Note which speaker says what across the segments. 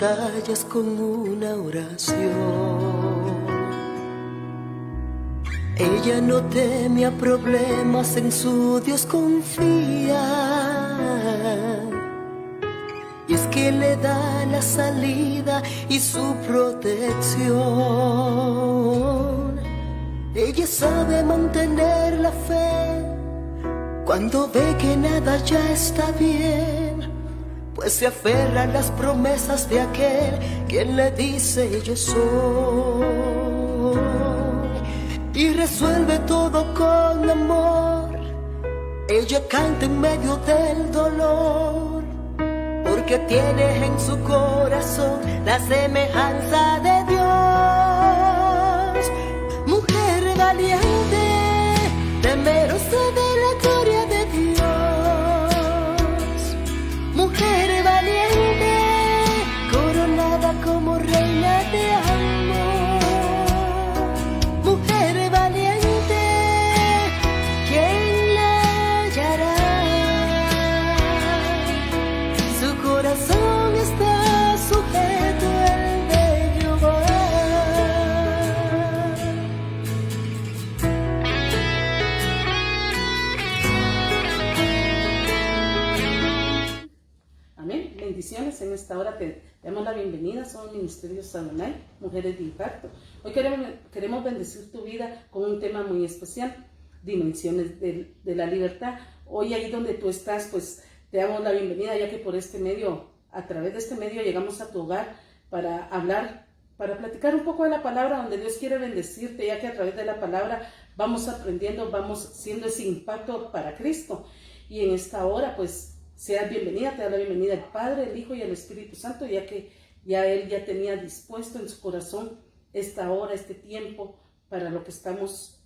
Speaker 1: batallas con una oración. Ella no teme a problemas, en su Dios confía. Y es que le da la salida y su protección. Ella sabe mantener la fe cuando ve que nada ya está bien, pues se aferra a las promesas de aquel quien le dice yo soy. Y resuelve todo con amor. Ella canta en medio del dolor, porque tiene en su corazón la semejanza de Dios. Mujer valiente, temerosa de la gloria de Dios. Mujer valiente, coronada como reina de amor. Mujer valiente, ¿quién la hallará? Su corazón está sujeto al de Jehová.
Speaker 2: Amén. Bendiciones. En esta hora te damos la bienvenida. Somos Ministerio Adonai, Mujeres de Impacto. Hoy queremos bendecir tu vida con un tema muy especial: dimensiones de la libertad. Hoy ahí donde tú estás, pues te damos la bienvenida, ya que por este medio, a través de este medio, llegamos a tu hogar para hablar, para platicar un poco de la palabra, donde Dios quiere bendecirte, ya que a través de la palabra vamos aprendiendo, vamos siendo ese impacto para Cristo. Y en esta hora, pues, seas bienvenida, te da la bienvenida el Padre, el Hijo y el Espíritu Santo, ya que Él ya tenía dispuesto en su corazón esta hora, este tiempo, para lo que estamos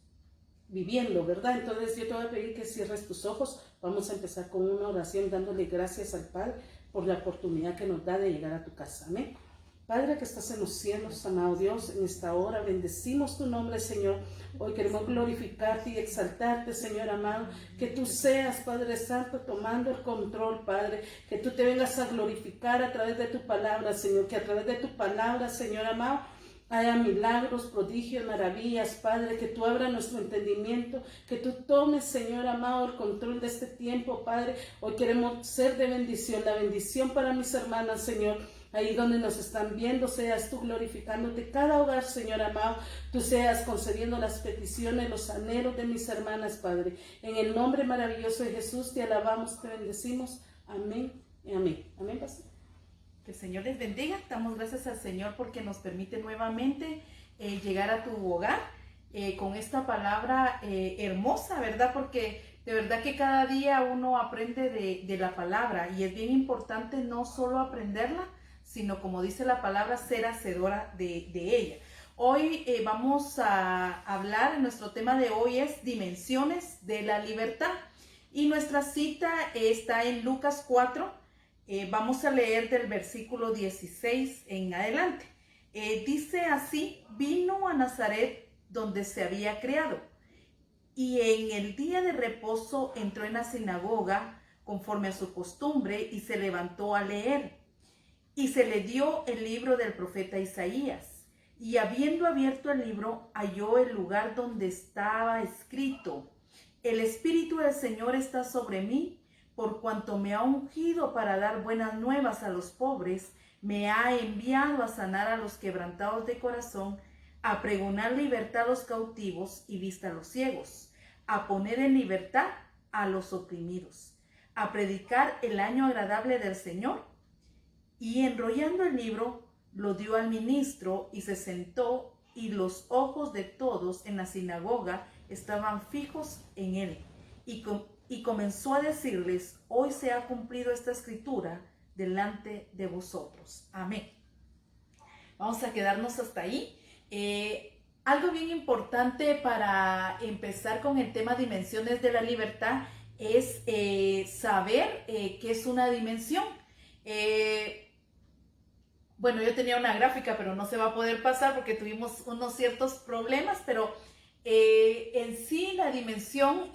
Speaker 2: viviendo, ¿verdad? Entonces yo te voy a pedir que cierres tus ojos. Vamos a empezar con una oración dándole gracias al Padre por la oportunidad que nos da de llegar a tu casa. Amén. Padre que estás en los cielos, amado Dios, en esta hora bendecimos tu nombre, Señor. Hoy queremos glorificarte y exaltarte, Señor amado. Que tú seas, Padre Santo, tomando el control, Padre. Que tú te vengas a glorificar a través de tu palabra, Señor. Que a través de tu palabra, Señor amado, haya milagros, prodigios, maravillas, Padre. Que tú abras nuestro entendimiento. Que tú tomes, Señor amado, el control de este tiempo, Padre. Hoy queremos ser de bendición. La bendición para mis hermanas, Señor. Ahí donde nos están viendo, seas tú glorificándote cada hogar, Señor amado. Tú seas concediendo las peticiones, los anhelos de mis hermanas, Padre. En el nombre maravilloso de Jesús te alabamos, te bendecimos. Amén y amén. Amén, Pastor.
Speaker 3: Que el Señor les bendiga. Damos gracias al Señor porque nos permite nuevamente llegar a tu hogar con esta palabra hermosa, ¿verdad? Porque de verdad que cada día uno aprende de la palabra, y es bien importante no solo aprenderla, sino, como dice la palabra, ser hacedora de ella. Hoy vamos a hablar, nuestro tema de hoy es dimensiones de la libertad, y nuestra cita está en Lucas 4. Vamos a leer del versículo 16 en adelante. Dice así: vino a Nazaret, donde se había criado, y en el día de reposo entró en la sinagoga conforme a su costumbre, y se levantó a leer. Y se le dio el libro del profeta Isaías, y habiendo abierto el libro, halló el lugar donde estaba escrito: el Espíritu del Señor está sobre mí, por cuanto me ha ungido para dar buenas nuevas a los pobres, me ha enviado a sanar a los quebrantados de corazón, a pregonar libertad a los cautivos y vista a los ciegos, a poner en libertad a los oprimidos, a predicar el año agradable del Señor. Y enrollando el libro, lo dio al ministro y se sentó, y los ojos de todos en la sinagoga estaban fijos en él. Y comenzó a decirles: hoy se ha cumplido esta escritura delante de vosotros. Amén. Vamos a quedarnos hasta ahí. Algo bien importante para empezar con el tema dimensiones de la libertad es saber qué es una dimensión. Bueno, yo tenía una gráfica, pero no se va a poder pasar porque tuvimos unos ciertos problemas, pero en sí la dimensión,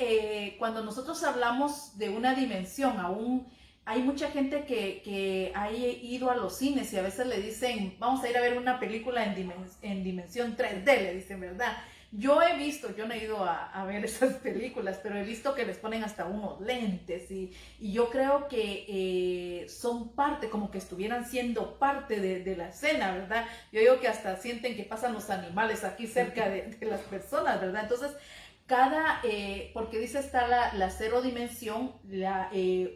Speaker 3: cuando nosotros hablamos de una dimensión, aún hay mucha gente que ha ido a los cines y a veces le dicen, vamos a ir a ver una película en dimensión 3D, le dicen, ¿verdad? Yo no he ido a ver esas películas, pero he visto que les ponen hasta unos lentes y yo creo que son parte, como que estuvieran siendo parte de la escena, ¿verdad? Yo digo que hasta sienten que pasan los animales aquí cerca de las personas, ¿verdad? Entonces, porque dice está la cero dimensión,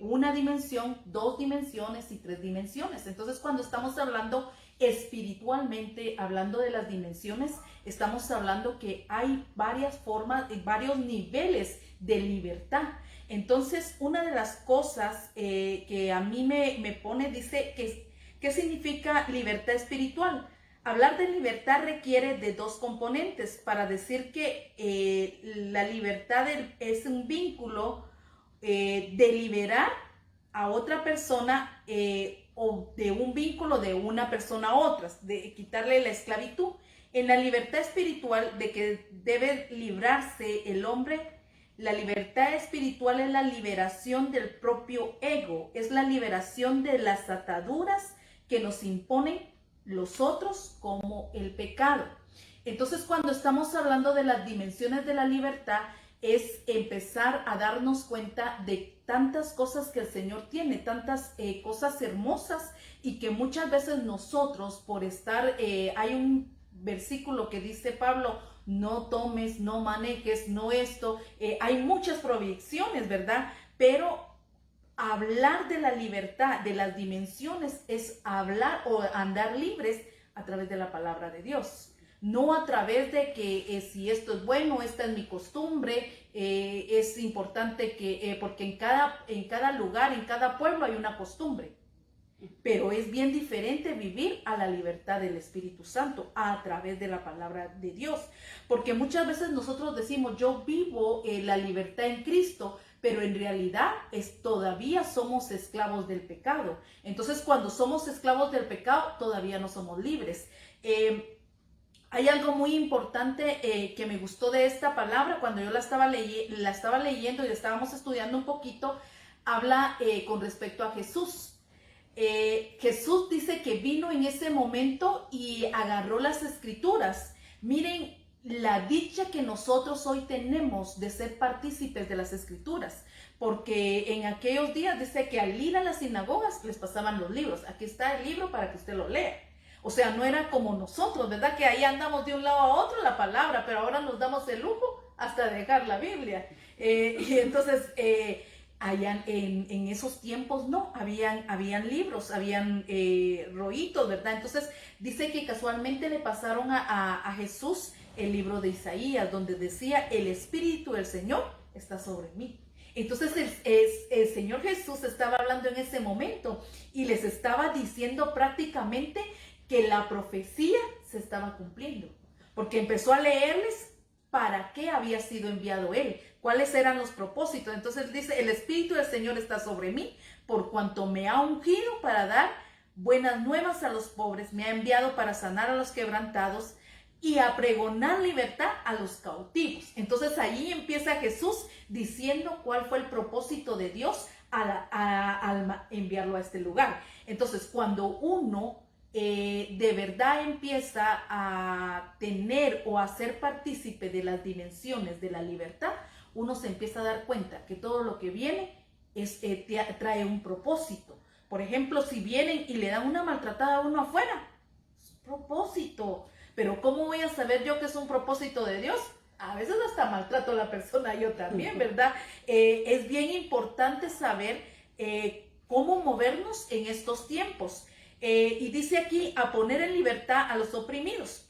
Speaker 3: una dimensión, 2 dimensiones y 3 dimensiones. Entonces, cuando estamos hablando espiritualmente, hablando de las dimensiones, estamos hablando que hay varias formas, varios niveles de libertad. Entonces, una de las cosas que a mí me pone, dice, ¿qué significa libertad espiritual? Hablar de libertad requiere de 2 componentes para decir que la libertad es un vínculo de liberar a otra persona o de un vínculo de una persona a otra, de quitarle la esclavitud. En la libertad espiritual de que debe librarse el hombre, la libertad espiritual es la liberación del propio ego, es la liberación de las ataduras que nos imponen los otros como el pecado. Entonces, cuando estamos hablando de las dimensiones de la libertad, es empezar a darnos cuenta de tantas cosas que el Señor tiene, tantas cosas hermosas y que muchas veces nosotros por estar, hay un versículo que dice Pablo, no tomes, no manejes, no esto, hay muchas prohibiciones, ¿verdad? Pero hablar de la libertad, de las dimensiones, es hablar o andar libres a través de la palabra de Dios. No a través de que si esto es bueno, esta es mi costumbre, es importante que, porque en cada lugar, en cada pueblo hay una costumbre. Pero es bien diferente vivir a la libertad del Espíritu Santo a través de la palabra de Dios. Porque muchas veces nosotros decimos, yo vivo la libertad en Cristo, pero en realidad todavía somos esclavos del pecado. Entonces, cuando somos esclavos del pecado, todavía no somos libres. Hay algo muy importante que me gustó de esta palabra cuando yo la estaba leyendo y la estábamos estudiando un poquito. Habla con respecto a Jesús. Jesús dice que vino en ese momento y agarró las escrituras. Miren la dicha que nosotros hoy tenemos de ser partícipes de las escrituras, porque en aquellos días dice que al ir a las sinagogas les pasaban los libros. Aquí está el libro para que usted lo lea. O sea, no era como nosotros, ¿verdad? Que ahí andamos de un lado a otro la palabra, pero ahora nos damos el lujo hasta dejar la Biblia. Y entonces, allá en esos tiempos no, habían libros, habían rollitos, ¿verdad? Entonces, dice que casualmente le pasaron a Jesús el libro de Isaías, donde decía, el Espíritu del Señor está sobre mí. Entonces el Señor Jesús estaba hablando en ese momento y les estaba diciendo prácticamente que la profecía se estaba cumpliendo, porque empezó a leerles para qué había sido enviado él, cuáles eran los propósitos. Entonces dice, el Espíritu del Señor está sobre mí, por cuanto me ha ungido para dar buenas nuevas a los pobres, me ha enviado para sanar a los quebrantados y a pregonar libertad a los cautivos. Entonces ahí empieza Jesús diciendo cuál fue el propósito de Dios al enviarlo a este lugar. Entonces cuando uno de verdad empieza a tener o a ser partícipe de las dimensiones de la libertad, uno se empieza a dar cuenta que todo lo que viene trae un propósito. Por ejemplo, si vienen y le dan una maltratada a uno afuera, es un propósito. Pero ¿cómo voy a saber yo que es un propósito de Dios? A veces hasta maltrato a la persona yo también, ¿verdad? Es bien importante saber cómo movernos en estos tiempos. Y dice aquí, a poner en libertad a los oprimidos.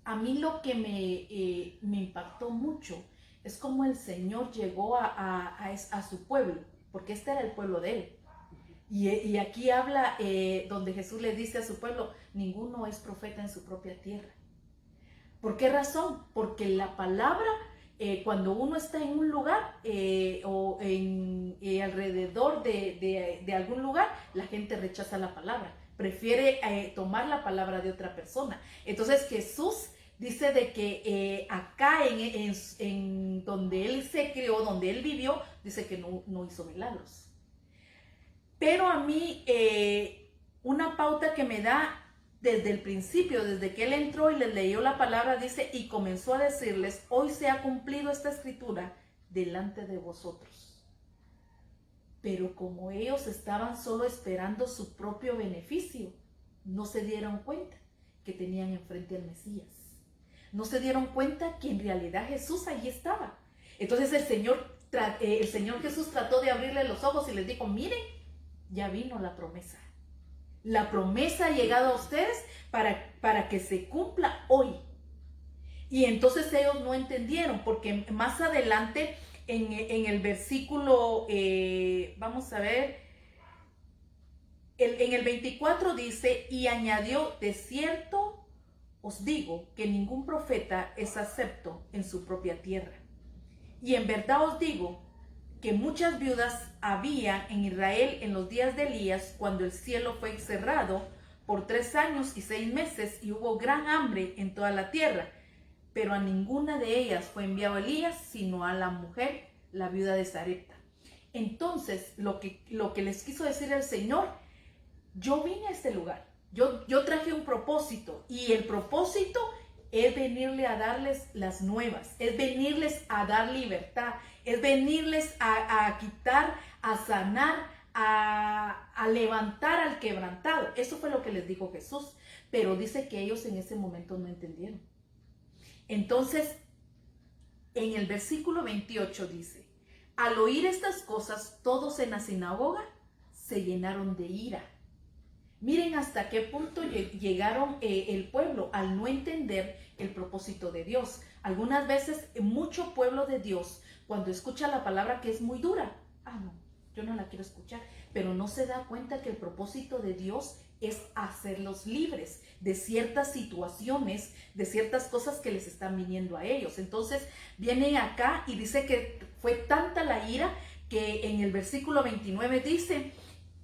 Speaker 3: A mí lo que me impactó mucho es cómo el Señor llegó a su pueblo, porque este era el pueblo de él. Y aquí habla donde Jesús le dice a su pueblo, ninguno es profeta en su propia tierra. ¿Por qué razón? Porque la palabra, cuando uno está en un lugar o alrededor de algún lugar, la gente rechaza la palabra, prefiere tomar la palabra de otra persona. Entonces Jesús dice de que acá en donde él se crió, donde él vivió, dice que no hizo milagros. Pero a mí una pauta que me da desde el principio, desde que él entró y les leyó la palabra, dice, y comenzó a decirles, hoy se ha cumplido esta escritura delante de vosotros. Pero como ellos estaban solo esperando su propio beneficio, no se dieron cuenta que tenían enfrente al Mesías. No se dieron cuenta que en realidad Jesús allí estaba. Entonces el Señor Jesús trató de abrirle los ojos y les dijo, miren, ya vino la promesa. La promesa ha llegado a ustedes para que se cumpla hoy. Y entonces ellos no entendieron, porque más adelante en el versículo, vamos a ver, en el 24 dice, y añadió, de cierto os digo que ningún profeta es acepto en su propia tierra. Y en verdad os digo que muchas viudas había en Israel en los días de Elías, cuando el cielo fue cerrado por 3 años y 6 meses y hubo gran hambre en toda la tierra. Pero a ninguna de ellas fue enviado Elías, sino a la mujer, la viuda de Sarepta. Entonces, lo que les quiso decir el Señor, yo vine a este lugar, yo traje un propósito, y el propósito es venirle a darles las nuevas, es venirles a dar libertad, es venirles a quitar, a sanar, a levantar al quebrantado. Eso fue lo que les dijo Jesús, pero dice que ellos en ese momento no entendieron. Entonces, en el versículo 28 dice, al oír estas cosas, todos en la sinagoga se llenaron de ira. Miren hasta qué punto llegaron el pueblo al no entender el propósito de Dios. Algunas veces mucho pueblo de Dios, cuando escucha la palabra que es muy dura, no, yo no la quiero escuchar, pero no se da cuenta que el propósito de Dios es hacerlos libres de ciertas situaciones, de ciertas cosas que les están viniendo a ellos. Entonces viene acá y dice que fue tanta la ira que en el versículo 29 dice,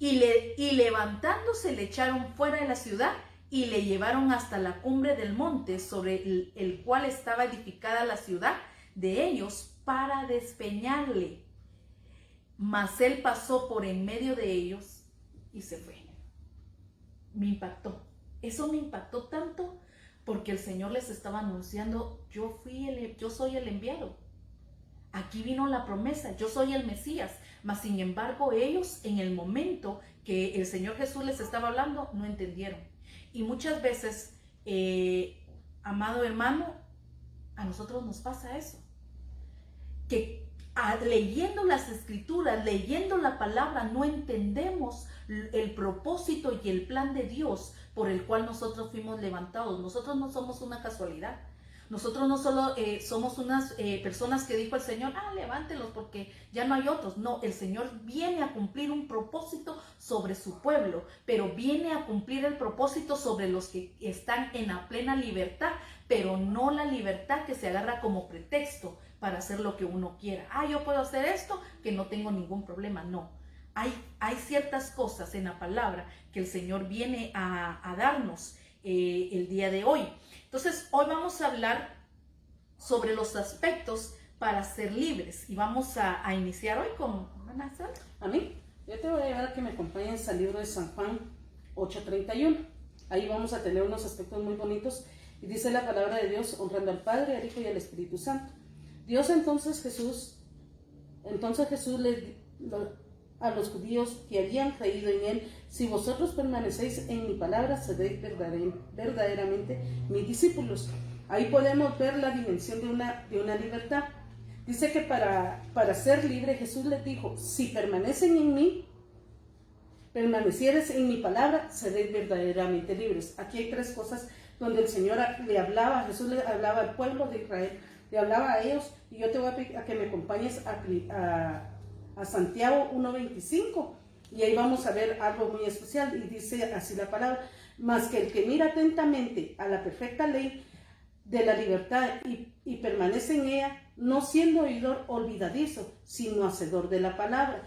Speaker 3: y levantándose le echaron fuera de la ciudad y le llevaron hasta la cumbre del monte sobre el cual estaba edificada la ciudad de ellos para despeñarle. Mas él pasó por en medio de ellos y se fue. Me impactó. Eso me impactó tanto porque el Señor les estaba anunciando, yo soy el enviado. Aquí vino la promesa, yo soy el Mesías. Mas sin embargo ellos en el momento que el Señor Jesús les estaba hablando no entendieron. Y muchas veces, amado hermano, a nosotros nos pasa eso. Que leyendo las escrituras, leyendo la palabra, no entendemos el propósito y el plan de Dios por el cual nosotros fuimos levantados. Nosotros no somos una casualidad. Nosotros no solo somos unas personas que dijo el Señor, levántelos porque ya no hay otros. No, el Señor viene a cumplir un propósito sobre su pueblo, pero viene a cumplir el propósito sobre los que están en la plena libertad, pero no la libertad que se agarra como pretexto para hacer lo que uno quiera. Yo puedo hacer esto, que no tengo ningún problema. No, hay ciertas cosas en la palabra que el Señor viene a darnos el día de hoy. Entonces, hoy vamos a hablar sobre los aspectos para ser libres. Y vamos a iniciar hoy con Ana Sara.
Speaker 2: A mí, yo te voy a llevar a que me acompañes al libro de San Juan 8:31. Ahí vamos a tener unos aspectos muy bonitos. Y dice la palabra de Dios, honrando al Padre, al Hijo y al Espíritu Santo. Entonces Jesús a los judíos que habían creído en él, si vosotros permanecéis en mi palabra, seréis verdaderamente mis discípulos. Ahí podemos ver la dimensión de una libertad. Dice que para ser libre, Jesús les dijo, si permanecen en mí, permanecieres en mi palabra, seréis verdaderamente libres. Aquí hay 3 cosas donde el Señor le hablaba, Jesús le hablaba al pueblo de Israel, le hablaba a ellos, y yo te voy a pedir a que me acompañes a Santiago 1:25, y ahí vamos a ver algo muy especial, y dice así la palabra, mas que el que mira atentamente a la perfecta ley de la libertad y permanece en ella, no siendo oidor olvidadizo, sino hacedor de la palabra,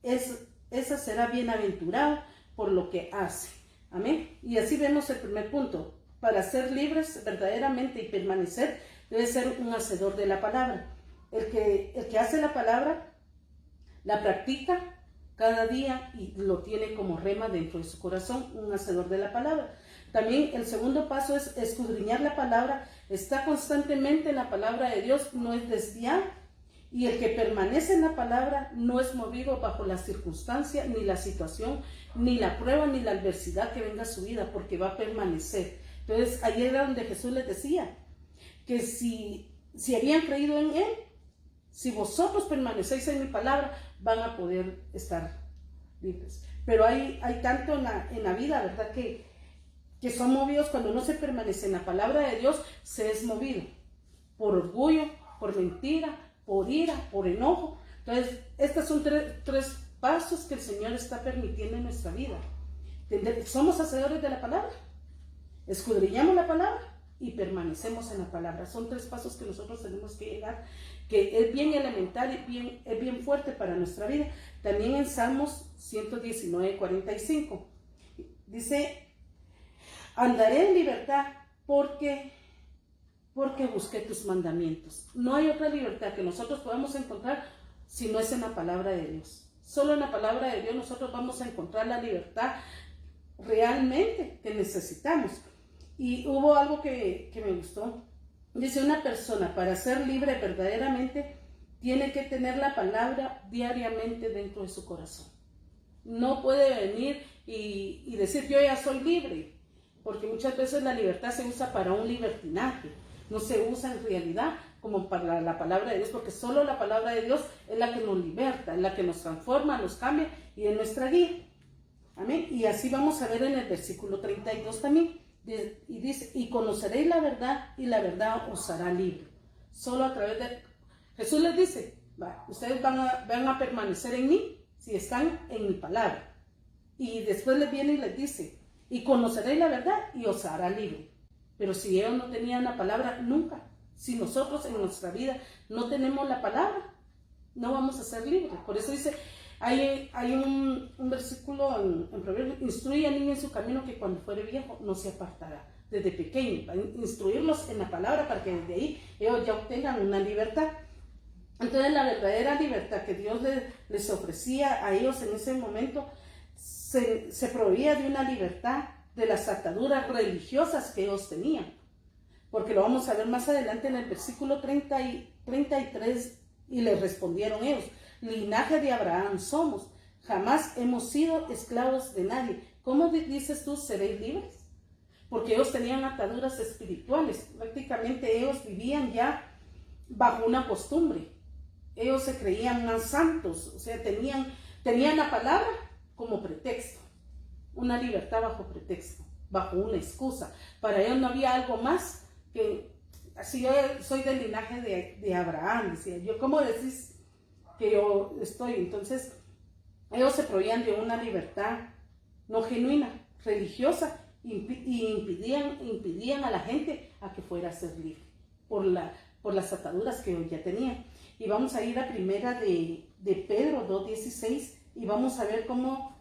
Speaker 2: esa será bienaventurado por lo que hace. Amén. Y así vemos el primer punto. Para ser libres verdaderamente y permanecer, debe ser un hacedor de la palabra. El que hace la palabra, la practica, cada día y lo tiene como rema dentro de su corazón, un hacedor de la palabra. También el segundo paso es escudriñar la palabra, está constantemente en la palabra de Dios, no es desviar, y el que permanece en la palabra no es movido bajo la circunstancia, ni la situación, ni la prueba, ni la adversidad que venga a su vida, porque va a permanecer. Entonces, ahí era donde Jesús les decía que si habían creído en Él, si vosotros permanecéis en mi palabra, van a poder estar libres. Pero hay tanto en la vida, ¿verdad? Que son movidos cuando no se permanece en la palabra de Dios, se es movido por orgullo, por mentira, por ira, por enojo. Entonces, estos son tres pasos que el Señor está permitiendo en nuestra vida. Somos hacedores de la palabra, escudriñamos la palabra y permanecemos en la palabra. Son 3 pasos que nosotros tenemos que llegar, que es bien elemental y es bien fuerte para nuestra vida. También en Salmos 119:45 dice: andaré en libertad porque busqué tus mandamientos. No hay otra libertad que nosotros podamos encontrar si no es en la palabra de Dios. Solo en la palabra de Dios nosotros vamos a encontrar la libertad realmente que necesitamos. Y hubo algo que me gustó. Dice: una persona para ser libre verdaderamente tiene que tener la palabra diariamente dentro de su corazón. No puede venir y decir yo ya soy libre, porque muchas veces la libertad se usa para un libertinaje, no se usa en realidad como para la palabra de Dios, porque solo la palabra de Dios es la que nos liberta, es la que nos transforma, nos cambia y es nuestra guía. Amén. Y así vamos a ver en el versículo 32 también. Y dice: y conoceréis la verdad y la verdad os hará libre. Solo a través de... Jesús les dice: ustedes van a permanecer en mí si están en mi palabra. Y después les viene y les dice: y conoceréis la verdad y os hará libre. Pero si ellos no tenían la palabra, nunca. Si nosotros en nuestra vida no tenemos la palabra, no vamos a ser libres. Por eso dice, hay un versículo en Proverbios: instruye al niño en su camino, que cuando fuere viejo no se apartará. Desde pequeño, para instruirlos en la palabra, para que desde ahí ellos ya obtengan una libertad. Entonces, la verdadera libertad que Dios les ofrecía a ellos en ese momento se proveía de una libertad de las ataduras religiosas que ellos tenían. Porque lo vamos a ver más adelante en el versículo 33, y les respondieron ellos: linaje de Abraham somos, jamás hemos sido esclavos de nadie. ¿Cómo dices tú seréis libres? Porque ellos tenían ataduras espirituales, prácticamente ellos vivían ya bajo una costumbre. Ellos se creían más santos, o sea, tenían la palabra como pretexto, una libertad bajo pretexto, bajo una excusa. Para ellos no había algo más que, así yo soy del linaje de Abraham, decía yo, ¿cómo decís que yo estoy? Entonces, ellos se proveían de una libertad no genuina, religiosa, y impidían a la gente a que fuera a ser libre por las ataduras que ya tenían. Y vamos a ir a primera de Pedro 2:16 y vamos a ver cómo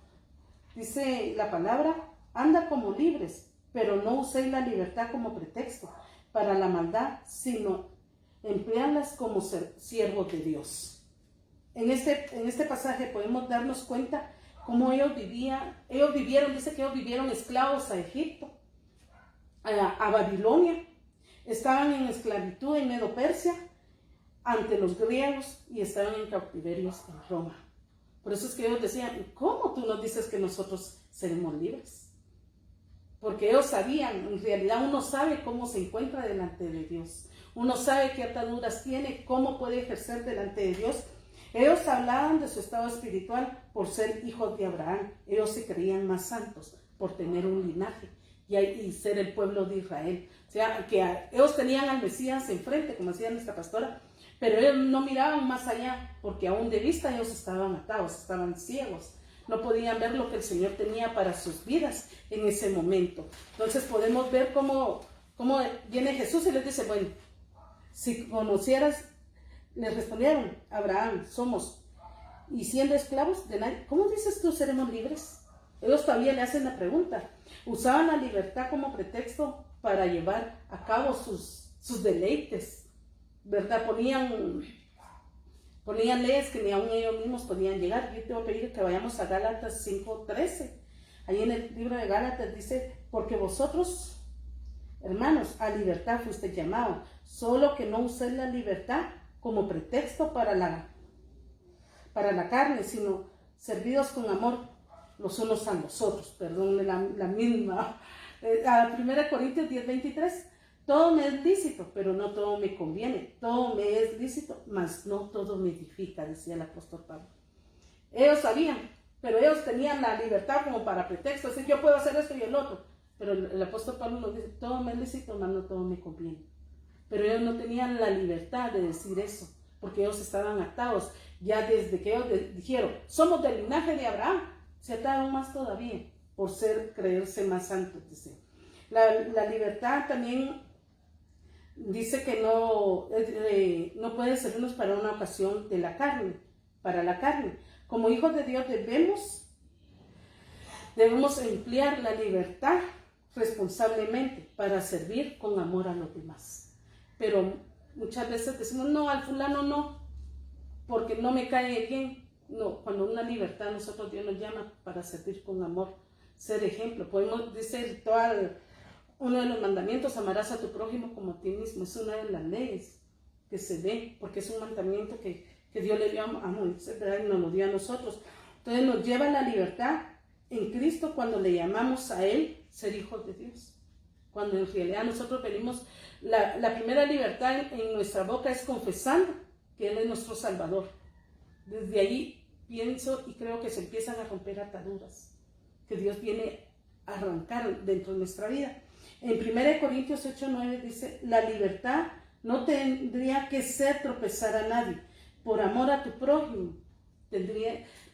Speaker 2: dice la palabra: anda como libres, pero no uséis la libertad como pretexto para la maldad, sino empleadlas como siervos de Dios. En este pasaje podemos darnos cuenta cómo ellos vivieron, dice que ellos vivieron esclavos a Egipto, a Babilonia, estaban en esclavitud en Medo-Persia ante los griegos y estaban en cautiverios en Roma. Por eso es que ellos decían: ¿cómo tú nos dices que nosotros seremos libres? Porque ellos sabían, en realidad uno sabe cómo se encuentra delante de Dios, uno sabe qué ataduras tiene, cómo puede ejercer delante de Dios. Ellos hablaban de su estado espiritual por ser hijos de Abraham. Ellos se creían más santos por tener un linaje y ser el pueblo de Israel. O sea, que ellos tenían al Mesías enfrente, como decía nuestra pastora, pero ellos no miraban más allá, porque aún de vista ellos estaban atados, estaban ciegos. No podían ver lo que el Señor tenía para sus vidas en ese momento. Entonces podemos ver cómo viene Jesús y les dice: bueno, si conocieras... Les respondieron: Abraham somos, y siendo esclavos de nadie, ¿cómo dices tú seremos libres? Ellos todavía le hacen la pregunta. Usaban la libertad como pretexto para llevar a cabo sus deleites, ¿verdad? Ponían leyes que ni aún ellos mismos podían llegar. Yo te voy a pedir que vayamos a Gálatas 5:13. Ahí en el libro de Gálatas dice, porque vosotros, hermanos, a libertad fuiste llamados, solo que no uséis la libertad como pretexto para la carne, sino servidos con amor los unos a los otros. Perdón, la misma. A 1 Corintios 10:23. Todo me es lícito, pero no todo me conviene. Todo me es lícito, mas no todo me edifica, decía el apóstol Pablo. Ellos sabían, pero ellos tenían la libertad como para pretexto. Decir, yo puedo hacer esto y el otro. Pero el apóstol Pablo nos dice, todo me es lícito, mas no todo me conviene. Pero ellos no tenían la libertad de decir eso, porque ellos estaban atados. Ya desde que ellos dijeron, somos del linaje de Abraham, se ataron más todavía por creerse más santos, dice. La libertad también dice que no puede servirnos para una ocasión de la carne, para la carne. Como hijos de Dios debemos emplear la libertad responsablemente para servir con amor a los demás. Pero muchas veces decimos, no, al fulano no, porque no me cae bien. No, cuando una libertad nosotros Dios nos llama para servir con amor, ser ejemplo. Podemos decir uno de los mandamientos, amarás a tu prójimo como a ti mismo. Es una de las leyes que se ve, porque es un mandamiento que Dios le dio a Moisés, ¿verdad? Y nos lo dio a nosotros. Entonces nos lleva la libertad en Cristo cuando le llamamos a Él ser hijos de Dios. Cuando en realidad nosotros pedimos la primera libertad en nuestra boca es confesando que Él es nuestro Salvador. Desde ahí pienso y creo que se empiezan a romper ataduras que Dios viene a arrancar dentro de nuestra vida. En 1 Corintios 8:9 dice, la libertad no tendría que ser tropezar a nadie. Por amor a tu prójimo,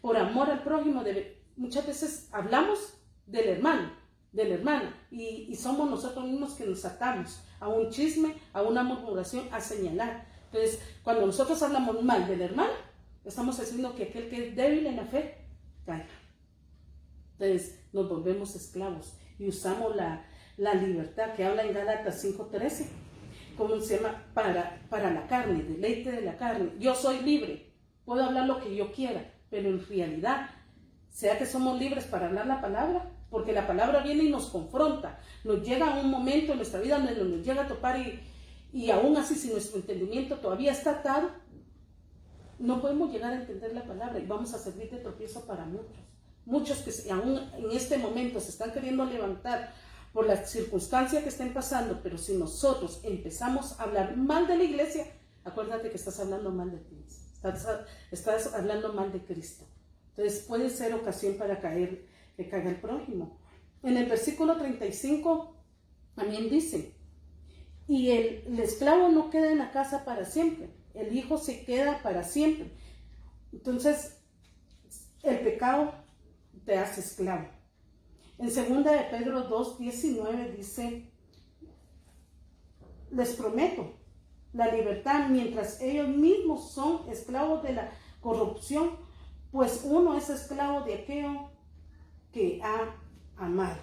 Speaker 2: por amor al prójimo, muchas veces hablamos del hermano, de la hermana, y somos nosotros mismos que nos atamos a un chisme, a una murmuración, a señalar. Entonces, cuando nosotros hablamos mal del hermano, estamos haciendo que aquel que es débil en la fe caiga. Entonces, nos volvemos esclavos y usamos la libertad que habla en Gálatas 5:13, como se llama, para la carne, deleite de la carne. Yo soy libre, puedo hablar lo que yo quiera, pero en realidad, sea que somos libres para hablar la palabra, porque la palabra viene y nos confronta, nos llega a un momento en nuestra vida donde nos llega a topar y aún así, si nuestro entendimiento todavía está atado, no podemos llegar a entender la palabra y vamos a servir de tropiezo para muchos que aún en este momento se están queriendo levantar por las circunstancias que estén pasando, pero si nosotros empezamos a hablar mal de la iglesia, acuérdate que estás hablando mal de ti, estás hablando mal de Cristo. Entonces puede ser ocasión para que caiga el prójimo. En el versículo 35 también dice, y el esclavo no queda en la casa para siempre, el hijo se queda para siempre. Entonces el pecado te hace esclavo. En 2 de Pedro 2:19 dice, les prometo la libertad mientras ellos mismos son esclavos de la corrupción, pues uno es esclavo de aquello que ha amado.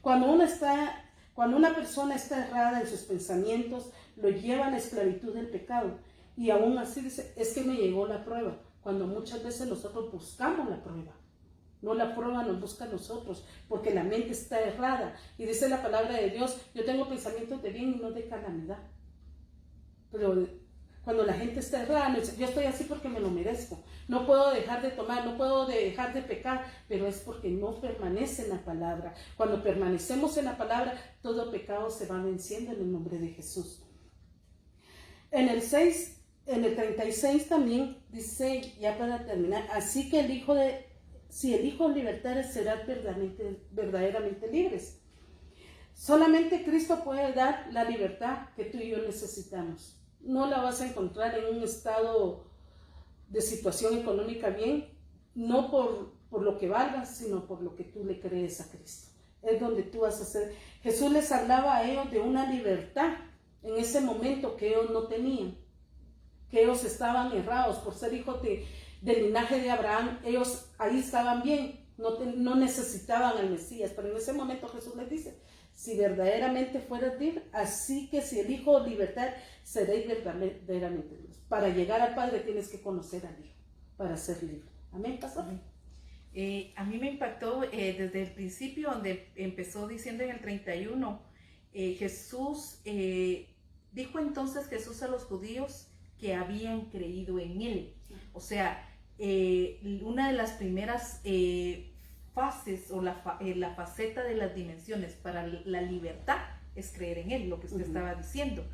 Speaker 2: Cuando una persona está errada en sus pensamientos, lo lleva a la esclavitud del pecado. Y aún así dice, es que me llegó la prueba, cuando muchas veces nosotros buscamos la prueba. No, la prueba nos busca a nosotros, porque la mente está errada. Y dice la palabra de Dios, yo tengo pensamientos de bien y no de calamidad. Pero cuando la gente está errada, yo estoy así porque me lo merezco. No puedo dejar de tomar, no puedo dejar de pecar, pero es porque no permanece en la palabra. Cuando permanecemos en la palabra, todo pecado se va venciendo en el nombre de Jesús. En el 36 también dice, ya para terminar, así que si el Hijo libertare, serán verdaderamente libres. Solamente Cristo puede dar la libertad que tú y yo necesitamos. No la vas a encontrar en un estado de situación económica bien, no por lo que valgas, sino por lo que tú le crees a Cristo. Es donde tú vas a ser. Jesús les hablaba a ellos de una libertad en ese momento que ellos no tenían, que ellos estaban errados por ser hijos del linaje de Abraham. Ellos ahí estaban bien, no necesitaban al Mesías, pero en ese momento Jesús les dice, si verdaderamente fueras libre. Así que si elijo libertad, seréis verdaderamente libres. Para llegar al Padre tienes que conocer al Hijo, para ser libre. Amén, pastor.
Speaker 3: Amén. A mí me impactó desde el principio, donde empezó diciendo en el 31, Jesús, dijo entonces Jesús a los judíos que habían creído en él. O sea, una de las primeras fases o la faceta de las dimensiones para la libertad es creer en él, lo que usted estaba diciendo.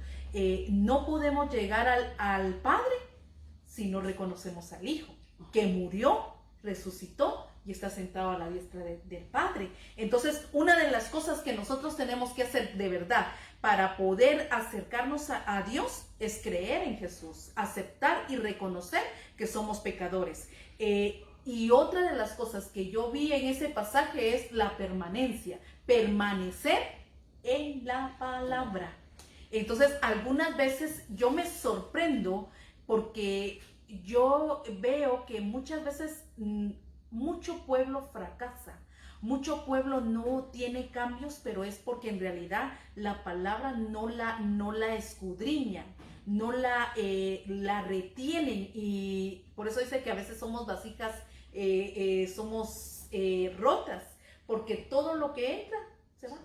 Speaker 3: No podemos llegar al Padre si no reconocemos al Hijo, que murió, resucitó y está sentado a la diestra del Padre. Entonces, una de las cosas que nosotros tenemos que hacer de verdad para poder acercarnos a Dios es creer en Jesús, aceptar y reconocer que somos pecadores. Y otra de las cosas que yo vi en ese pasaje es la permanencia, permanecer en la palabra. Entonces, algunas veces yo me sorprendo porque yo veo que muchas veces mucho pueblo fracasa, mucho pueblo no tiene cambios, pero es porque en realidad la palabra no la escudriñan, no la retienen, y por eso dice que a veces somos vasijas, somos rotas, porque todo lo que entra se va.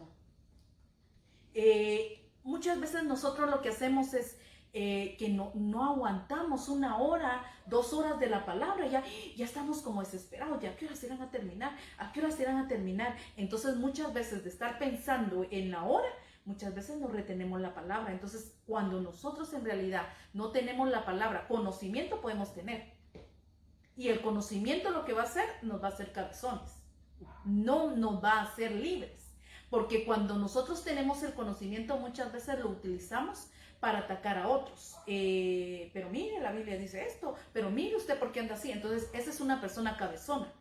Speaker 3: Muchas veces nosotros lo que hacemos es que no aguantamos 1 hora, 2 horas de la palabra, ya estamos como desesperados, ¿a qué horas irán a terminar? ¿A qué horas irán a terminar? Entonces muchas veces de estar pensando en la hora, muchas veces no retenemos la palabra. Entonces cuando nosotros en realidad no tenemos la palabra, conocimiento podemos tener, y el conocimiento lo que va a hacer, nos va a hacer cabezones, no nos va a hacer libres, porque cuando nosotros tenemos el conocimiento muchas veces lo utilizamos para atacar a otros. Pero mire, la Biblia dice esto, pero mire usted por qué anda así. Entonces, esa es una persona cabezona,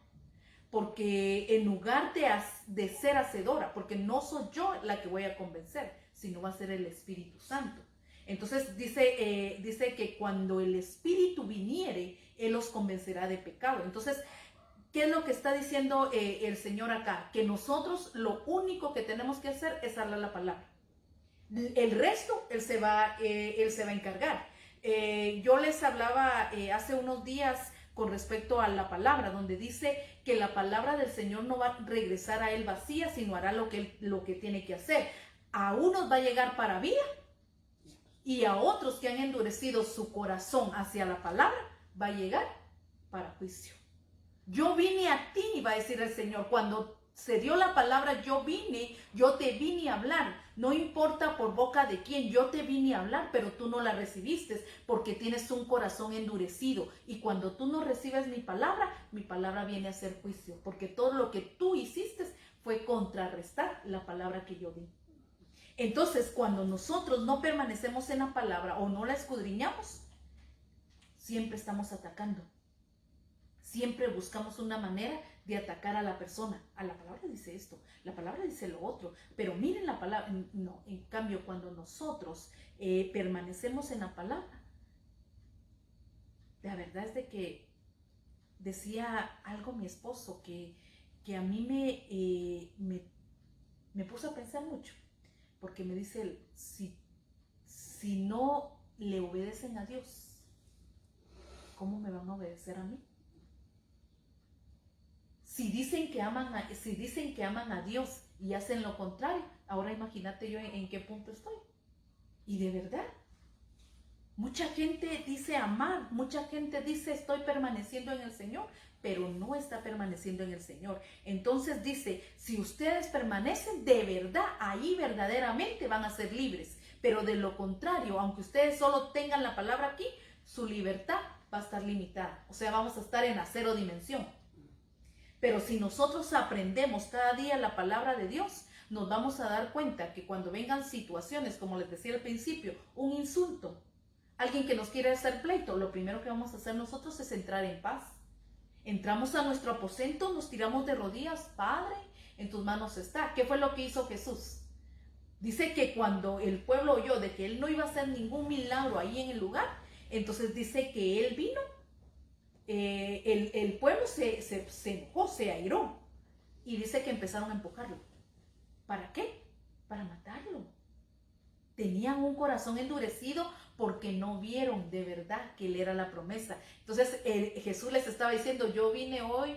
Speaker 3: porque en lugar de ser hacedora, porque no soy yo la que voy a convencer, sino va a ser el Espíritu Santo. Entonces, dice que cuando el Espíritu viniere, Él los convencerá de pecado. Entonces, ¿qué es lo que está diciendo el Señor acá? Que nosotros lo único que tenemos que hacer es hablar la palabra. El resto, Él se va a encargar. Yo les hablaba hace unos días con respecto a la palabra, donde dice que la palabra del Señor no va a regresar a Él vacía, sino hará lo que tiene que hacer. A unos va a llegar para vida, y a otros que han endurecido su corazón hacia la palabra, va a llegar para juicio. Yo vine a ti, va a decir el Señor, cuando se dio la palabra, yo te vine a hablar, no importa por boca de quién, yo te vine a hablar, pero tú no la recibiste porque tienes un corazón endurecido, y cuando tú no recibes mi palabra viene a hacer juicio, porque todo lo que tú hiciste fue contrarrestar la palabra que yo di. Entonces, cuando nosotros no permanecemos en la palabra o no la escudriñamos, siempre estamos atacando. Siempre buscamos una manera de atacar a la persona. A la palabra dice esto, la palabra dice lo otro, pero miren la palabra. No, en cambio, cuando nosotros permanecemos en la palabra, la verdad es de que decía algo mi esposo que a mí me puso a pensar mucho, porque me dice él, si no le obedecen a Dios, ¿cómo me van a obedecer a mí? Si dicen que aman a Dios y hacen lo contrario, ahora imagínate yo en qué punto estoy. Y de verdad, mucha gente dice amar, mucha gente dice estoy permaneciendo en el Señor, pero no está permaneciendo en el Señor. Entonces dice, si ustedes permanecen de verdad, ahí verdaderamente van a ser libres. Pero de lo contrario, aunque ustedes solo tengan la palabra aquí, su libertad va a estar limitada. O sea, vamos a estar en la 0 dimensión. Pero si nosotros aprendemos cada día la palabra de Dios, nos vamos a dar cuenta que cuando vengan situaciones, como les decía al principio, un insulto, alguien que nos quiere hacer pleito, lo primero que vamos a hacer nosotros es entrar en paz. Entramos a nuestro aposento, nos tiramos de rodillas, Padre, en tus manos está. ¿Qué fue lo que hizo Jesús? Dice que cuando el pueblo oyó de que Él no iba a hacer ningún milagro ahí en el lugar, entonces dice que Él vino. El pueblo se enojó, se airó, y dice que empezaron a empujarlo. ¿Para qué? para matarlo. Tenían un corazón endurecido porque no vieron de verdad que Él era la promesa. Entonces Jesús les estaba diciendo, yo vine hoy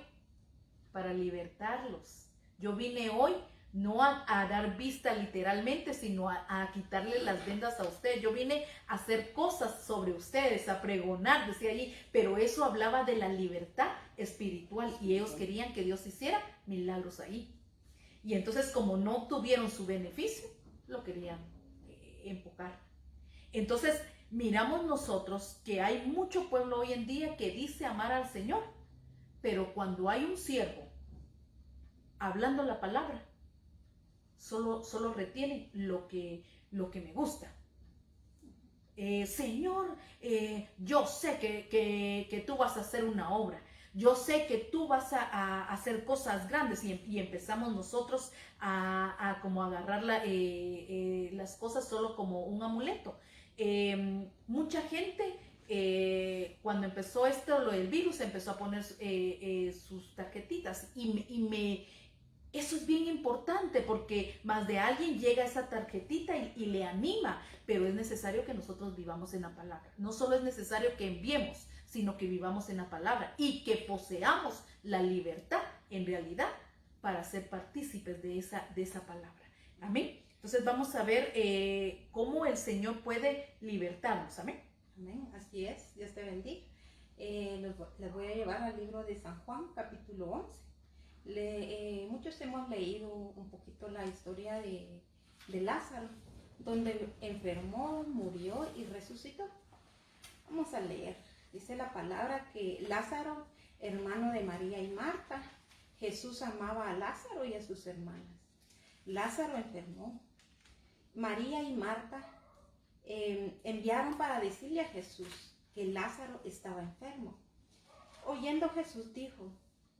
Speaker 3: para libertarlos. Yo vine hoy no a dar vista literalmente, sino a quitarle las vendas a ustedes. Yo vine a hacer cosas sobre ustedes, a pregonar, decía allí, pero eso hablaba de la libertad espiritual y ellos querían que Dios hiciera milagros ahí. Y entonces, como no obtuvieron su beneficio, lo querían empujar. Entonces, miramos nosotros que hay mucho pueblo hoy en día que dice amar al Señor, pero cuando hay un siervo hablando la palabra, solo retienen lo que me gusta. Señor, yo sé que tú vas a hacer una obra. Yo sé que tú vas a hacer cosas grandes y empezamos nosotros a como agarrar las cosas solo como un amuleto. Mucha gente, cuando empezó lo del virus, empezó a poner sus tarjetitas eso es bien importante porque más de alguien llega esa tarjetita y le anima, pero es necesario que nosotros vivamos en la palabra. No solo es necesario que enviemos, sino que vivamos en la palabra y que poseamos la libertad en realidad para ser partícipes de esa palabra. Amén. Entonces vamos a ver cómo el Señor puede libertarnos. Amén.
Speaker 4: Amén, así es. Dios te bendiga. Les voy a llevar al libro de San Juan, capítulo 11. Muchos hemos leído un poquito la historia de Lázaro, donde enfermó, murió y resucitó. Vamos a leer. Dice la palabra que Lázaro, hermano de María y Marta, Jesús amaba a Lázaro y a sus hermanas. Lázaro enfermó. María y Marta enviaron para decirle a Jesús que Lázaro estaba enfermo. Oyendo, Jesús dijo: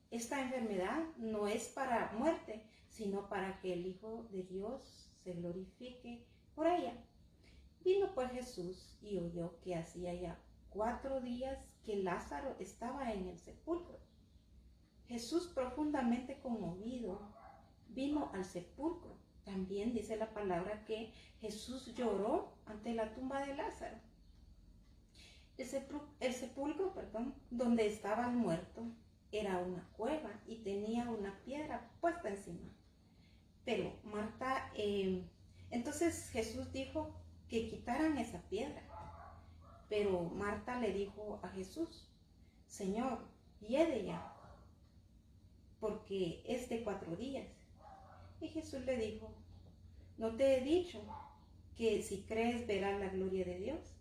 Speaker 4: esta enfermedad no es para muerte, sino para que el Hijo de Dios se glorifique por ella. Vino pues Jesús y oyó que hacía ya 4 días que Lázaro estaba en el sepulcro. Jesús, profundamente conmovido, vino al sepulcro. También dice la palabra que Jesús lloró ante la tumba de Lázaro. El sepulcro, donde estaba el muerto, era una cueva y tenía una piedra puesta encima. Pero Marta, entonces Jesús dijo que quitaran esa piedra. Pero Marta le dijo a Jesús: Señor, hiede ya, porque es de 4 días. Y Jesús le dijo: ¿no te he dicho que si crees verás la gloria de Dios?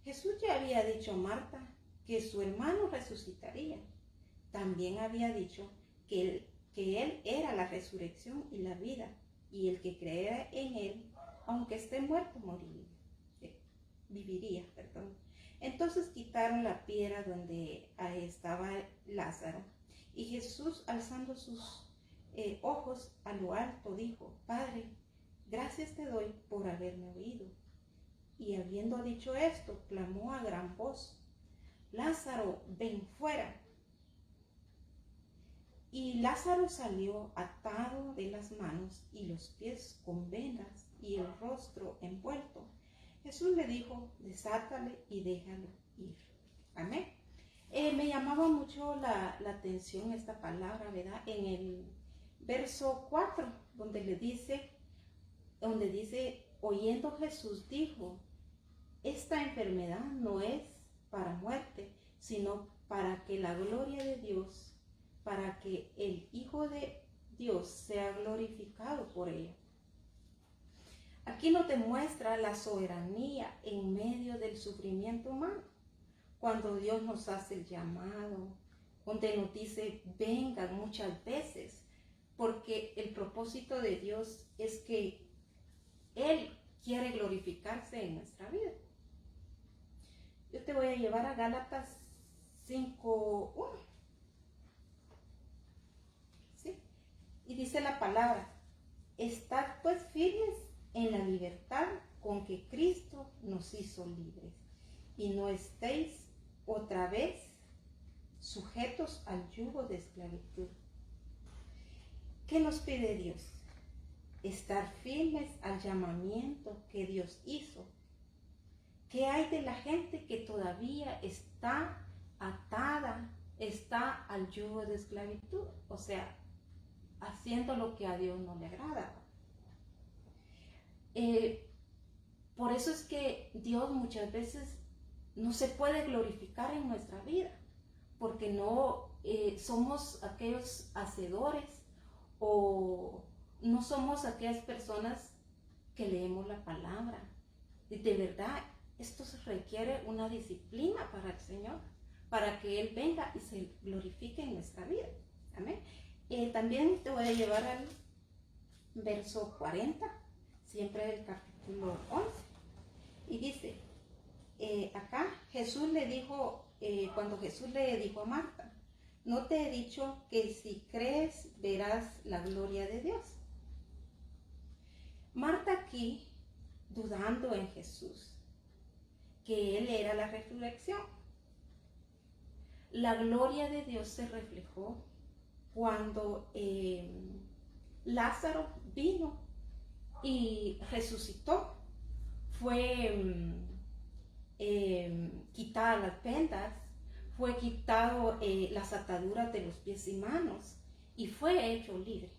Speaker 4: Jesús ya había dicho a Marta que su hermano resucitaría. También había dicho que Él era la resurrección y la vida, y el que creera en Él, aunque esté muerto, viviría. Entonces quitaron la piedra donde estaba Lázaro, y Jesús, alzando sus ojos a lo alto, dijo: Padre, gracias te doy por haberme oído. Y habiendo dicho esto, clamó a gran voz: Lázaro, ven fuera. Y Lázaro salió atado de las manos y los pies con vendas y el rostro envuelto. Jesús le dijo: desátale y déjalo ir. Amén. Me llamaba mucho la atención esta palabra, ¿verdad? En el verso 4, donde dice, oyendo Jesús dijo: esta enfermedad no es para muerte, sino para que la gloria de Dios, para que el Hijo de Dios sea glorificado por ella. Aquí nos demuestra la soberanía en medio del sufrimiento humano. Cuando Dios nos hace el llamado, donde nos dice: vengan, muchas veces, porque el propósito de Dios es que Él quiere glorificarse en nuestra vida. Yo te voy a llevar a Gálatas 5:1. ¿Sí? Y dice la palabra: estad pues firmes en la libertad con que Cristo nos hizo libres, y no estéis otra vez sujetos al yugo de esclavitud. ¿Qué nos pide Dios? estar firmes al llamamiento que Dios hizo. ¿Qué hay de la gente que todavía está atada, está al yugo de esclavitud? O sea, haciendo lo que a Dios no le agrada. Por eso es que Dios muchas veces no se puede glorificar en nuestra vida, porque no somos aquellos hacedores o no somos aquellas personas que leemos la palabra. Y de verdad, esto se requiere una disciplina para el Señor, para que Él venga y se glorifique en nuestra vida. Amén. También te voy a llevar al verso 40, siempre del capítulo 11. Y dice, acá Jesús le dijo, cuando Jesús le dijo a Marta, no te he dicho que si crees verás la gloria de Dios. Marta aquí, dudando en Jesús, que Él era la resurrección. La gloria de Dios se reflejó cuando Lázaro vino y resucitó. Fue quitadas las vendas, fue quitado las ataduras de los pies y manos y fue hecho libre.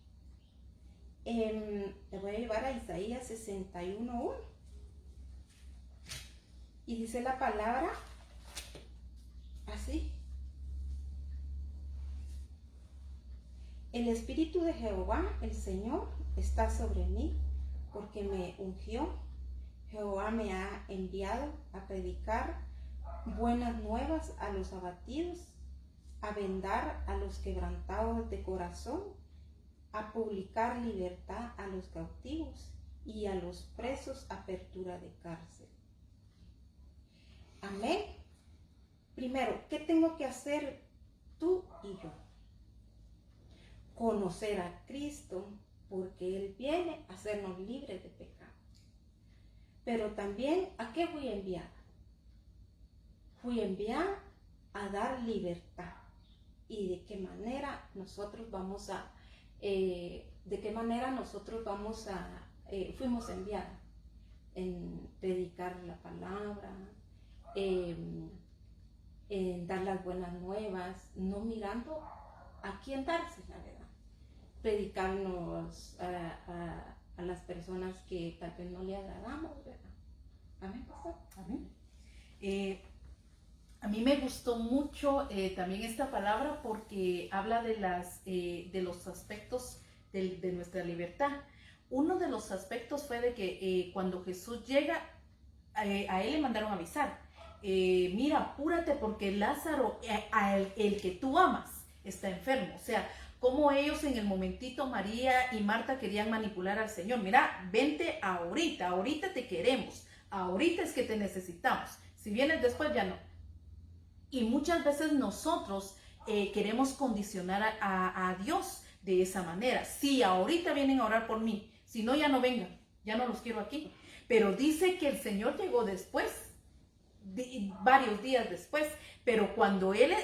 Speaker 4: Le voy a llevar a Isaías 61:1 y dice la palabra así: el Espíritu de Jehová, el Señor, está sobre mí, porque me ungió. Jehová me ha enviado a predicar buenas nuevas a los abatidos, a vendar a los quebrantados de corazón, a publicar libertad a los cautivos y a los presos apertura de cárcel. Amén. Primero, ¿qué tengo que hacer tú y yo? Conocer a Cristo, porque Él viene a hacernos libres de pecado. Pero también, ¿a qué fui enviada? Fui enviada a dar libertad. ¿Y de qué manera nosotros vamos a, fuimos enviadas? En predicar la palabra, en dar las buenas nuevas, no mirando a quién darse, la verdad. Predicarnos a las personas que tal vez no le agradamos, ¿verdad? Amén, pastor.
Speaker 3: Amén. A mí me gustó mucho también esta palabra porque habla de los aspectos de nuestra libertad. Uno de los aspectos fue de que cuando Jesús llega, a él le mandaron avisar, mira, apúrate porque Lázaro, el que tú amas, está enfermo. O sea, como ellos en el momentito, María y Marta, querían manipular al Señor. Mira, vente ahorita te queremos, ahorita es que te necesitamos. Si vienes después, ya no. Y muchas veces nosotros queremos condicionar a Dios de esa manera. Sí, ahorita vienen a orar por mí, si no, ya no vengan, ya no los quiero aquí. Pero dice que el Señor llegó después, varios días después, pero cuando él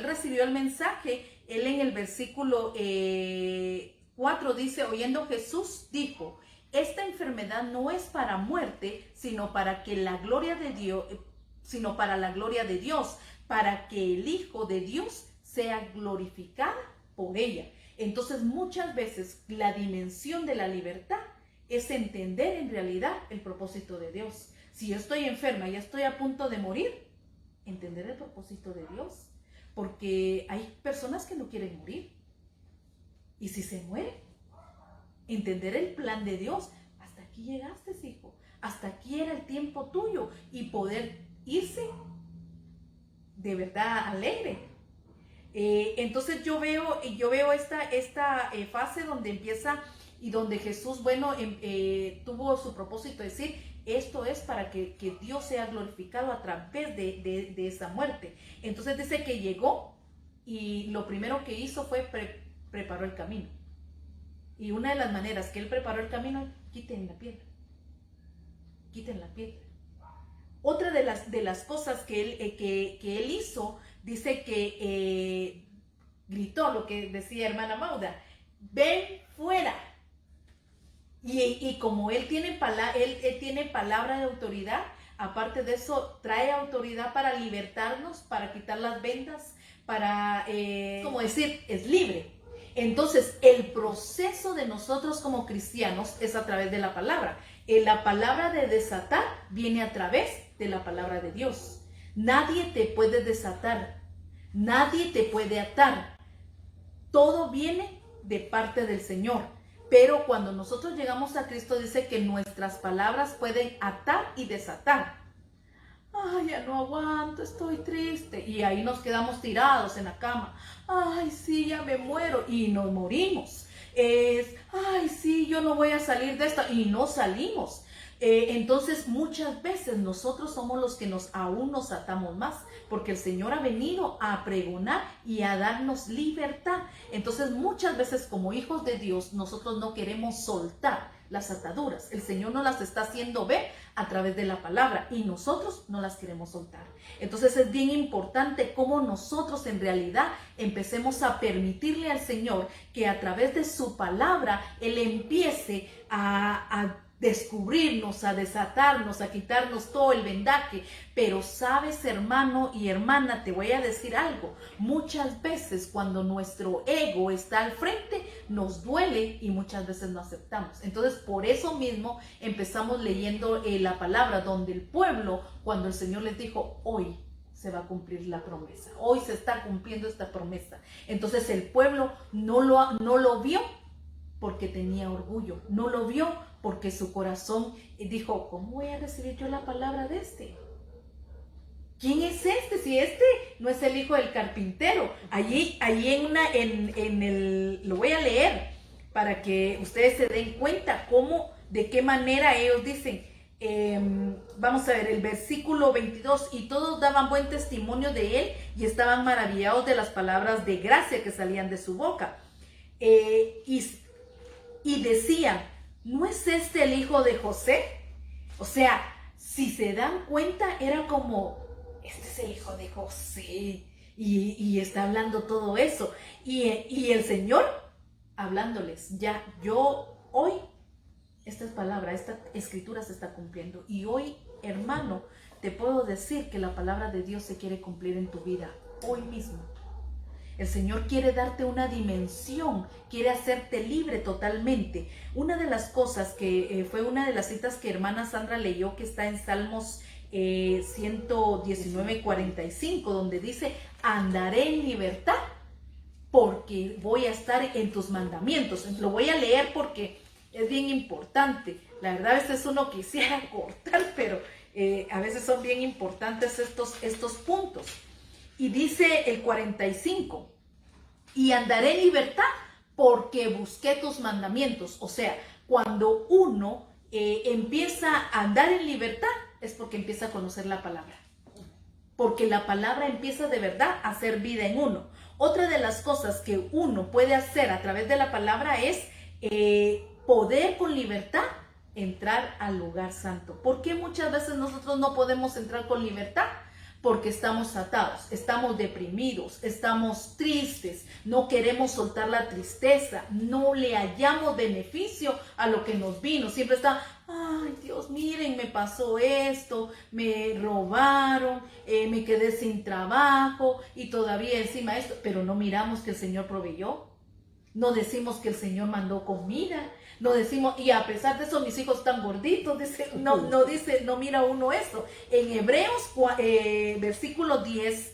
Speaker 3: recibió el mensaje, él en el versículo 4 dice, oyendo Jesús, dijo, esta enfermedad no es para muerte, sino para la gloria de Dios, para que el Hijo de Dios sea glorificada por ella. Entonces, muchas veces la dimensión de la libertad es entender en realidad el propósito de Dios. Si yo estoy enferma y ya estoy a punto de morir, entender el propósito de Dios. Porque hay personas que no quieren morir. Y si se muere, entender el plan de Dios. Hasta aquí llegaste, hijo. Hasta aquí era el tiempo tuyo. Y poder irse de verdad alegre. Entonces yo veo esta fase donde empieza y donde Jesús, tuvo su propósito de decir, esto es para que Dios sea glorificado a través de esa muerte. Entonces dice que llegó y lo primero que hizo fue preparó el camino. Y una de las maneras que él preparó el camino, quiten la piedra. Quiten la piedra. Otra de las cosas que él hizo, dice que gritó lo que decía hermana Mauda, ven fuera. Y como Él tiene, él tiene palabra de autoridad, aparte de eso, trae autoridad para libertarnos, para quitar las vendas, para, como decir, es libre. Entonces, el proceso de nosotros como cristianos es a través de la palabra. La palabra de desatar viene a través de la palabra de Dios. Nadie te puede desatar, nadie te puede atar. Todo viene de parte del Señor. Pero cuando nosotros llegamos a Cristo, dice que nuestras palabras pueden atar y desatar. Ay, ya no aguanto, estoy triste. Y ahí nos quedamos tirados en la cama. Ay, sí, ya me muero. Y nos morimos. Ay, sí, yo no voy a salir de esta. Y no salimos. Entonces, muchas veces nosotros somos los que aún nos atamos más. Porque el Señor ha venido a pregonar y a darnos libertad. Entonces, muchas veces como hijos de Dios, nosotros no queremos soltar las ataduras. El Señor nos las está haciendo ver a través de la palabra y nosotros no las queremos soltar. Entonces es bien importante cómo nosotros en realidad empecemos a permitirle al Señor que a través de su palabra Él empiece a descubrirnos, a desatarnos, a quitarnos todo el vendaje. Pero sabes, hermano y hermana, te voy a decir algo. Muchas veces cuando nuestro ego está al frente, nos duele y muchas veces no aceptamos. Entonces, por eso mismo empezamos leyendo la palabra donde el pueblo, cuando el Señor les dijo, hoy se va a cumplir la promesa, hoy se está cumpliendo esta promesa. Entonces el pueblo no lo vio porque tenía orgullo, no lo vio porque su corazón dijo, ¿cómo voy a recibir yo la palabra de este? ¿Quién es este? Si este no es el hijo del carpintero. Allí lo voy a leer para que ustedes se den cuenta de qué manera ellos dicen. Vamos a ver el versículo 22, y todos daban buen testimonio de él y estaban maravillados de las palabras de gracia que salían de su boca. Y decían, ¿no es este el hijo de José? O sea, si se dan cuenta, era como, este es el hijo de José. Y está hablando todo eso. Y el Señor hablándoles, hoy, esta palabra, esta escritura se está cumpliendo. Y hoy, hermano, te puedo decir que la palabra de Dios se quiere cumplir en tu vida, hoy mismo. El Señor quiere darte una dimensión, quiere hacerte libre totalmente. Una de las cosas que fue una de las citas que hermana Sandra leyó, que está en Salmos 119:45, donde dice, andaré en libertad porque voy a estar en tus mandamientos. Lo voy a leer porque es bien importante. La verdad, a veces uno quisiera cortar, pero a veces son bien importantes estos puntos. Y dice el 45, y andaré en libertad porque busqué tus mandamientos. O sea, cuando uno empieza a andar en libertad es porque empieza a conocer la palabra. Porque la palabra empieza de verdad a hacer vida en uno. Otra de las cosas que uno puede hacer a través de la palabra es poder con libertad entrar al lugar santo. ¿Por qué muchas veces nosotros no podemos entrar con libertad? Porque estamos atados, estamos deprimidos, estamos tristes, no queremos soltar la tristeza, no le hallamos beneficio a lo que nos vino. Siempre está, ay Dios, miren, me pasó esto, me robaron, me quedé sin trabajo y todavía encima esto, pero no miramos que el Señor proveyó, no decimos que el Señor mandó comida. No decimos, y a pesar de eso mis hijos están gorditos, dice, no mira uno eso. En Hebreos versículo 10,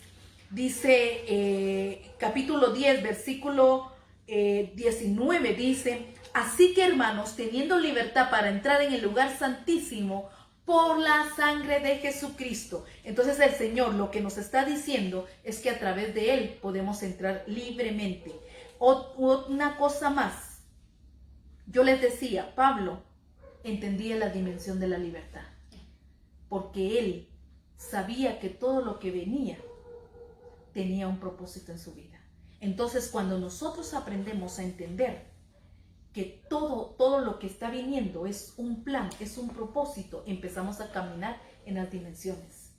Speaker 3: dice, capítulo 10, versículo 19, dice, así que hermanos, teniendo libertad para entrar en el lugar santísimo por la sangre de Jesucristo. Entonces el Señor lo que nos está diciendo es que a través de Él podemos entrar libremente. Una cosa más. Yo les decía, Pablo entendía la dimensión de la libertad, porque él sabía que todo lo que venía tenía un propósito en su vida. Entonces, cuando nosotros aprendemos a entender que todo lo que está viniendo es un plan, es un propósito, empezamos a caminar en las dimensiones.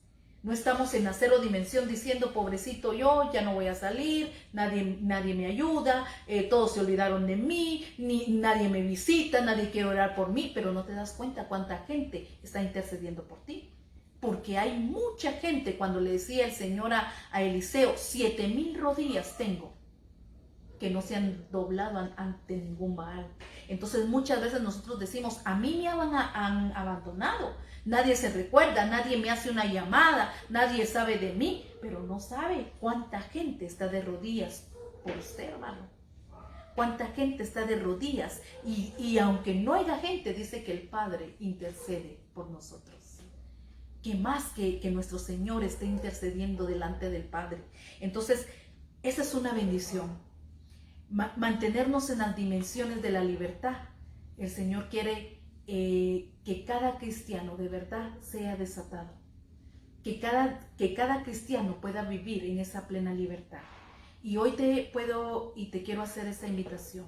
Speaker 3: No estamos en la cero dimensión diciendo, pobrecito yo, ya no voy a salir, nadie me ayuda, todos se olvidaron de mí, nadie me visita, nadie quiere orar por mí, pero no te das cuenta cuánta gente está intercediendo por ti. Porque hay mucha gente, cuando le decía el Señor a Eliseo, 7,000 rodillas tengo, que no se han doblado ante ningún Baal. Entonces muchas veces nosotros decimos, a mí me han abandonado, nadie se recuerda, nadie me hace una llamada, nadie sabe de mí, pero no sabe cuánta gente está de rodillas por usted, hermano. Cuánta gente está de rodillas y aunque no haya gente, dice que el Padre intercede por nosotros. Que más que nuestro Señor esté intercediendo delante del Padre. Entonces, esa es una bendición. Mantenernos en las dimensiones de la libertad. El Señor quiere que cada cristiano de verdad sea desatado. Que cada cristiano pueda vivir en esa plena libertad. Y hoy te quiero hacer esa invitación.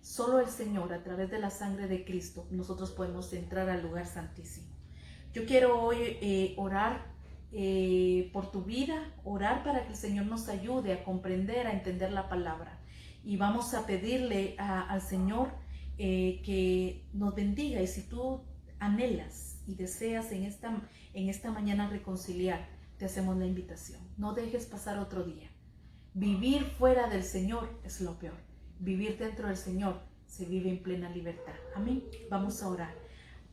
Speaker 3: Solo el Señor, a través de la sangre de Cristo, nosotros podemos entrar al lugar santísimo. Yo quiero hoy orar por tu vida, orar para que el Señor nos ayude a comprender, a entender la palabra. Y vamos a pedirle al Señor que nos bendiga. Y si tú anhelas y deseas en esta mañana reconciliar, te hacemos la invitación. No dejes pasar otro día. Vivir fuera del Señor es lo peor. Vivir dentro del Señor se vive en plena libertad. Amén. Vamos a orar.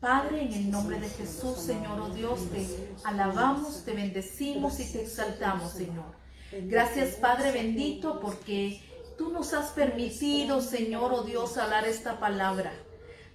Speaker 3: Padre, en el nombre de Jesús, Señor, oh Dios, te alabamos, te bendecimos y te exaltamos, Señor. Gracias, Padre bendito, porque tú nos has permitido, Señor, oh Dios, hablar esta palabra.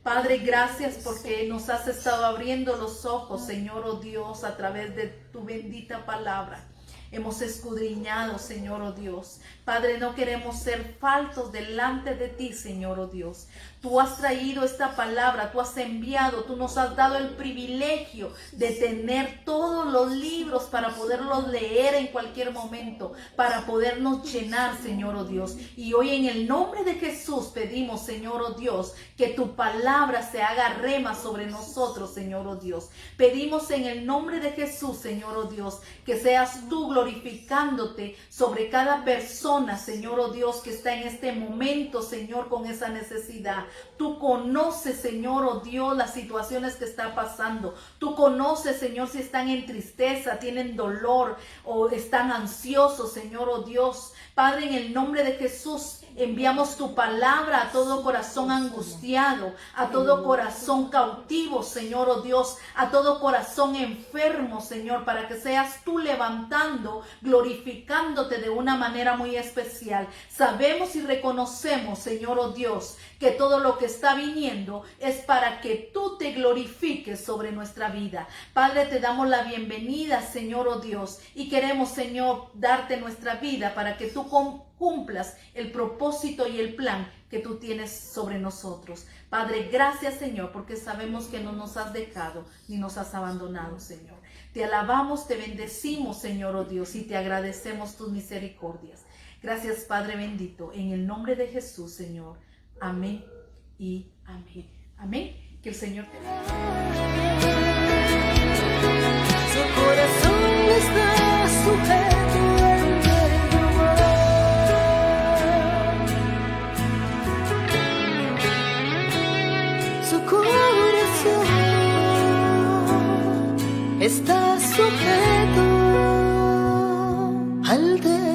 Speaker 3: Padre, gracias porque nos has estado abriendo los ojos, Señor, oh Dios, a través de tu bendita palabra. Hemos escudriñado, Señor, oh Dios. Padre, no queremos ser faltos delante de ti, Señor, oh Dios. Tú has traído esta palabra, tú has enviado, tú nos has dado el privilegio de tener todos los libros para poderlos leer en cualquier momento, para podernos llenar, Señor, oh Dios. Y hoy en el nombre de Jesús pedimos, Señor, oh Dios, que tu palabra se haga rema sobre nosotros, Señor, oh Dios. Pedimos en el nombre de Jesús, Señor, oh Dios, que seas tú glorificándote sobre cada persona, Señor, oh Dios, que está en este momento, Señor, con esa necesidad. Tú conoces, Señor, oh Dios, las situaciones que están pasando. Tú conoces, Señor, si están en tristeza, tienen dolor o están ansiosos, Señor, oh Dios. Padre, en el nombre de Jesús, enviamos tu palabra a todo corazón angustiado, a todo corazón cautivo, Señor, oh Dios, a todo corazón enfermo, Señor, para que seas tú levantando, glorificándote de una manera muy especial. Sabemos y reconocemos, Señor, oh Dios, que todo lo que está viniendo es para que tú te glorifiques sobre nuestra vida. Padre, te damos la bienvenida, Señor, oh Dios, y queremos, Señor, darte nuestra vida para que tú cumplas el propósito y el plan que tú tienes sobre nosotros. Padre, gracias, Señor, porque sabemos que no nos has dejado ni nos has abandonado, Señor. Te alabamos, te bendecimos, Señor, oh Dios, y te agradecemos tus misericordias. Gracias, Padre bendito, en el nombre de Jesús, Señor. Amén y amén. Amén. Que el Señor te bendiga.
Speaker 1: Su corazón está sujeto al de Jehová. Su corazón está sujeto al de